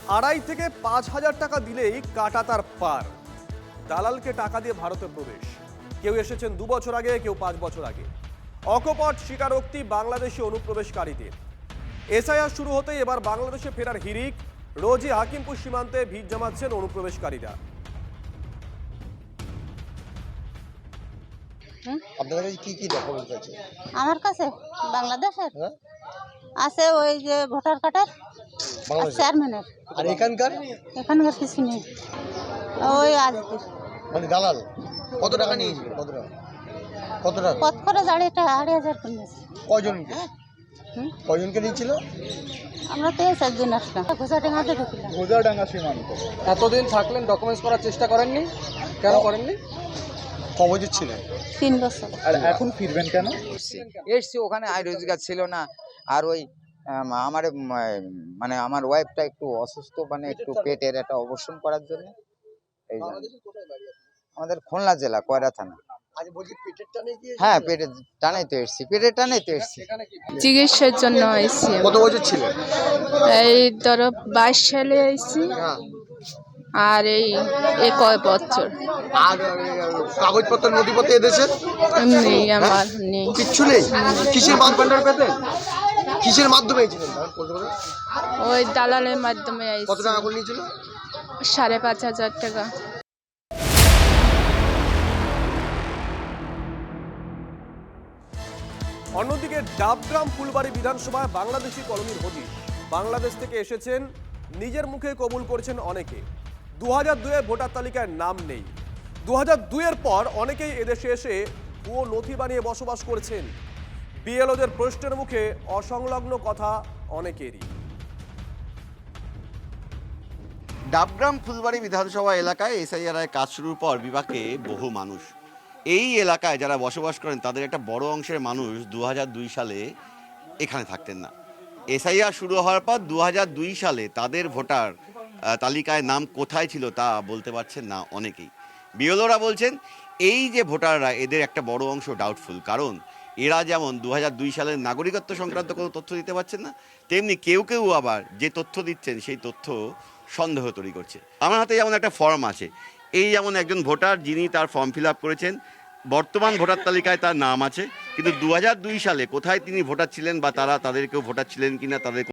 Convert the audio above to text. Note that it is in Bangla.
2.5 থেকে 5,000 টাকা দিলেই কাটা তার পার। দালালকে টাকা দিয়ে ভারতে প্রবেশ। কেউ এসেছেন 2 বছর আগে, কেউ 5 বছর আগে। অকপট স্বীকারোক্তি বাংলাদেশি অনুপ্রবেশকারীদের। এসআইআর শুরু হতেই এবার বাংলাদেশে ফেরার হিড়িক। রোজই হাকিমপুর সীমান্তে ভিড় জমাচ্ছেন অনুপ্রবেশকারীরা। আপনাদের কাছে কি কি ডকুমেন্ট আছে? আমার কাছে বাংলাদেশের হ্যাঁ, আছে, ওই যে ভোটার কার্ডের বাংলাদেশ। চেয়ারম্যানের। আর এখানকার এখানকার কিছু নেই, ওই আজকের মানে দালাল কত টাকা নিয়েছিল? কত টাকা কত করে জানি, এটা 2,500 করে নিয়েছে। কয়জনকে কয়জনকে নিয়েছিল? আমরা তো 4 দিন আসলাম, ঘোষাডাঙ্গাতে ঢুকলাম। গোজাডাঙ্গা সীমান্ত। এতদিন থাকলেন, ডকুমেন্টস করার চেষ্টা করেননি? কেন করেননি? ক বছর ছিলেন? 3 বছর। আর এখন ফিরবেন কেন? এসছি, ওখানে আয় রোজগার ছিল না। আর ওই আমার মানে আমার ওয়াইফটা একটু অসুস্থ, মানে একটু পেটের একটা অপারেশন করার জন্য। এই জন্য আমাদের খুলনা জেলা কয়রা থানা। আজ বলছি পেটের টানে গিয়ে। হ্যাঁ, পেটের টানেই তো এসছি, পেটের টানেই তো এসছি। চিকিৎসার জন্য আইছি। কত বছর ছিলেন? এই ধরো 22 সালে আইছি, হ্যাঁ। আর এই কয় বছর আর কাগজপত্র নথিপত্র এদেশে নেই, আমার নেই। কিচ্ছু নেই। কিসের মাধ্যমে পেতেন? কিসের মাধ্যমে ছিলেন? ওই দালালের মাধ্যমে কত আইছি। টাকা করে নিয়েছিল? 5,500 টাকা। অন্যদিকে ডাবগ্রাম ফুলবাড়ি বিধানসভায় বাংলাদেশি কলোনির হদিশ। বাংলাদেশ থেকে এসেছেন, নিজের মুখে কবুল করেছেন অনেকে। 2002-এ ভোটার তালিকায় নাম নেই। 2002-এর পর অনেকেই এদেশে এসে ভুয়ো নথি বানিয়ে বসবাস করেছেন। বিএলওদের প্রশ্নের মুখে অসংলগ্ন কথা অনেকেরই। ডাবগ্রাম ফুলবাড়ি বিধানসভা এলাকায় এসআইআর কাজ শুরুর পর বিপাকে বহু মানুষ। এই এলাকায় যারা বসবাস করেন তাদের একটা বড় অংশের মানুষ 2002 সালে এখানে থাকতেন না। এসআইআর শুরু হওয়ার পর 2002 সালে তাদের ভোটার তালিকায় নাম কোথায় ছিল তা বলতে পারছেন না অনেকেই। বিএলওরা বলছেন এই যে ভোটাররা, এদের একটা বড় অংশ ডাউটফুল, কারণ এরা যেমন 2002 সালের নাগরিকত্ব সংক্রান্ত কোনো তথ্য দিতে পারছেন না, তেমনি কেউ কেউ আবার যে তথ্য দিচ্ছেন সেই তথ্য সন্দেহ তৈরি করছে। আমার হাতে যেমন একটা ফর্ম আছে, এই যেমন একজন ভোটার যিনি তার ফর্ম ফিল আপ করেছেন, বর্তমান ভোটার তালিকায় তার নাম আছে, কিন্তু 2002 সালে কোথায় তিনি ভোটার ছিলেন বা তারা তাদের কেউ ভোটার ছিলেন কিনা তাদের